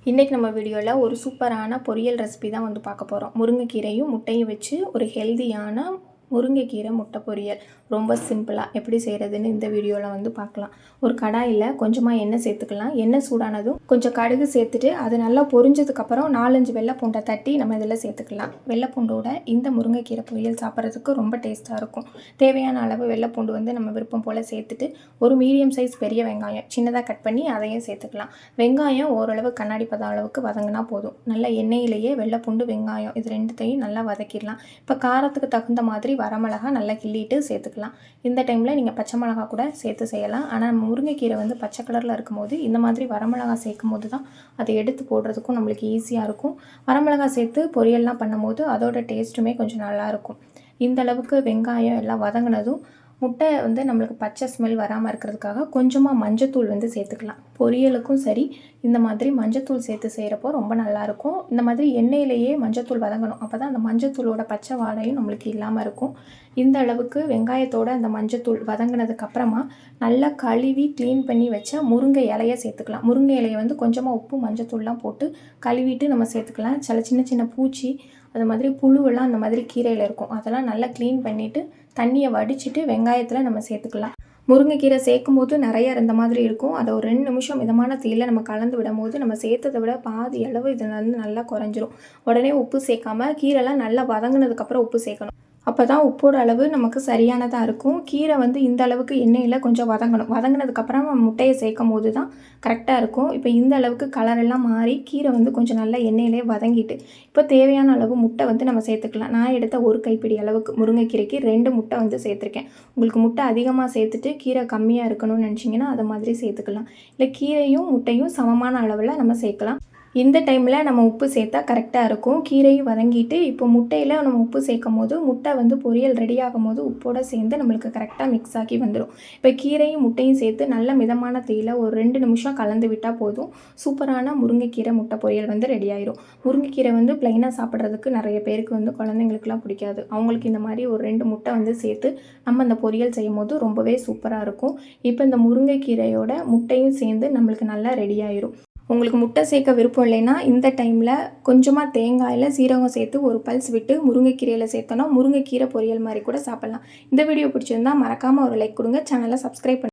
இன்றைக்கி நம்ம வீடியோவில் ஒரு சூப்பரான பொரியல் ரெசிபி தான் வந்து பார்க்க போகிறோம். முருங்கைக்கீரையும் முட்டையும் வச்சு ஒரு ஹெல்தியான முருங்கைக்கீரை முட்டை பொரியல் ரொம்ப சிம்பிளாக எப்படி செய்கிறதுன்னு இந்த வீடியோவில் வந்து பார்க்கலாம். ஒரு கடாயில் கொஞ்சமாக எண்ணெய் சேர்த்துக்கலாம். எண்ணெய் சூடானதும் கொஞ்சம் கடுகு சேர்த்துட்டு அது நல்லா பொரிஞ்சதுக்கப்புறம் 4-5 வெள்ளைப்பூண்டை தட்டி நம்ம இதில் சேர்த்துக்கலாம். வெள்ளைப்பூண்டோட இந்த முருங்கைக்கீரை பொரியல் சாப்பிட்றதுக்கு ரொம்ப டேஸ்ட்டாக இருக்கும். தேவையான அளவு வெள்ளைப்பூண்டு வந்து நம்ம விருப்பம் போல் சேர்த்துட்டு ஒரு மீடியம் சைஸ் பெரிய வெங்காயம் சின்னதாக கட் பண்ணி அதையும் சேர்த்துக்கலாம். வெங்காயம் ஓரளவு கண்ணாடி பதம் அளவுக்கு வதங்கினா போதும். நல்லா எண்ணெயிலேயே வெள்ளைப்பூண்டு வெங்காயம் இது ரெண்டுத்தையும் நல்லா வதக்கிடலாம். இப்போ காரத்துக்கு தகுந்த மாதிரி வரமிளகா நல்லா கிள்ளிட்டு சேர்த்துக்கலாம். இந்த டைமில் நீங்கள் பச்சை மிளகா கூட சேர்த்து செய்யலாம். ஆனால் நம்ம முருங்கைக்கீரை வந்து பச்சை கலரில் இருக்கும்போது இந்த மாதிரி வரமிளகா சேர்க்கும் போது தான் அதை எடுத்து போடுறதுக்கும் நம்மளுக்கு ஈஸியாக இருக்கும். வரமிளகா சேர்த்து பொரியல்லாம் பண்ணும்போது அதோட டேஸ்ட்டுமே கொஞ்சம் நல்லாயிருக்கும். இந்த அளவுக்கு வெங்காயம் எல்லாம் வதங்கினதும் முட்டை வந்து நம்மளுக்கு பச்சை ஸ்மெல் வராமல் இருக்கிறதுக்காக கொஞ்சமாக மஞ்சத்தூள் வந்து சேர்த்துக்கலாம். பொரியலுக்கும் சரி இந்த மாதிரி மஞ்சத்தூள் சேர்த்து செய்கிறப்போ ரொம்ப நல்லாயிருக்கும். இந்த மாதிரி எண்ணெயிலேயே மஞ்சத்தூள் வதங்கணும். அப்போ தான் அந்த மஞ்சத்தூளோட பச்சை வாடையும் நம்மளுக்கு இல்லாமல் இருக்கும். இந்த அளவுக்கு வெங்காயத்தோட அந்த மஞ்சத்தூள் வதங்கினதுக்கப்புறமா நல்லா கழுவி க்ளீன் பண்ணி வச்ச முருங்கை இலையை சேர்த்துக்கலாம். முருங்கை இலையை வந்து கொஞ்சமாக உப்பு மஞ்சத்தூள்லாம் போட்டு கழுவிட்டு நம்ம சேர்த்துக்கலாம். சின்ன சின்ன பூச்சி அது மாதிரி புழுவெல்லாம் அந்த மாதிரி கீரையில் இருக்கும். அதெல்லாம் நல்லா க்ளீன் பண்ணிவிட்டு தண்ணியை வடிச்சிட்டு வெங்காயத்தில் நம்ம சேர்த்துக்கலாம். முருங்கைக்கீரை சேர்க்கும் போது நிறைய இருந்த மாதிரி இருக்கும். அதை ஒரு 2 நிமிஷம் மிதமான தீயில் நம்ம கலந்து விடும் போது நம்ம சேர்த்ததை விட பாதி அளவு இதில் வந்து நல்லா குறைஞ்சிரும். உடனே உப்பு சேர்க்காம கீரைலாம் நல்லா வதங்கினதுக்கப்புறம் உப்பு சேர்க்கணும். அப்போ தான் உப்போட அளவு நமக்கு சரியானதாக இருக்கும். கீரை வந்து இந்த அளவுக்கு எண்ணெயில் கொஞ்சம் வதங்கணும். வதங்கினதுக்கப்புறம் நம்ம முட்டையை சேர்க்கும் போது தான் கரெக்டாக இருக்கும். இப்போ இந்த அளவுக்கு கலரெல்லாம் மாறி கீரை வந்து கொஞ்சம் நல்லா எண்ணெயிலே வதங்கிட்டு இப்போ தேவையான அளவு முட்டை வந்து நம்ம சேர்த்துக்கலாம். நான் எடுத்த ஒரு கைப்பிடி அளவுக்கு முருங்கைக்கீரைக்கு 2 முட்டை வந்து சேர்த்துருக்கேன். உங்களுக்கு முட்டை அதிகமாக சேர்த்துட்டு கீரை கம்மியாக இருக்கணும்னு நினச்சிங்கன்னா அதை மாதிரி சேர்த்துக்கலாம். இல்லை கீரையும் முட்டையும் சமமான அளவில் நம்ம சேர்க்கலாம். இந்த டைமில் நம்ம உப்பு சேர்த்தா கரெக்டாக இருக்கும். கீரையும் வதங்கிட்டு இப்போ முட்டையில் நம்ம உப்பு சேர்க்கும் போது முட்டை வந்து பொரியல் ரெடி ஆகும் போது உப்போடு சேர்ந்து நம்மளுக்கு கரெக்டாக மிக்ஸ் ஆகி வந்துடும். இப்போ கீரையும் முட்டையும் சேர்த்து நல்ல மிதமான தீயில் ஒரு 2 நிமிஷம் கலந்து விட்டால் போதும். சூப்பரான முருங்கைக்கீரை முட்டை பொரியல் வந்து ரெடி ஆயிரும். முருங்கைக்கீரை வந்து ப்ளைனாக சாப்பிட்றதுக்கு நிறைய பேருக்கு வந்து குழந்தைங்களுக்குலாம் பிடிக்காது. அவங்களுக்கு இந்த மாதிரி ஒரு 2 முட்டை வந்து சேர்த்து நம்ம அந்த பொரியல் செய்யும் போது ரொம்பவே சூப்பராக இருக்கும். இப்போ இந்த முருங்கைக்கீரையோட முட்டையும் சேர்ந்து நம்மளுக்கு நல்லா ரெடி ஆயிரும். உங்களுக்கு முட்டை சேர்க்க விருப்பம் இல்லைன்னா இந்த டைமில் கொஞ்சமாக தேங்காயில் சீரகம் சேர்த்து ஒரு பல்ஸ் விட்டு முருங்கைக்கீரையில் சேர்த்தோன்னா முருங்கைக்கீரை பொரியல் மாதிரி கூட சாப்பிட்லாம். இந்த வீடியோ பிடிச்சிருந்தா மறக்காமல் ஒரு லைக் கொடுங்க. சேனலை சப்ஸ்கிரைப்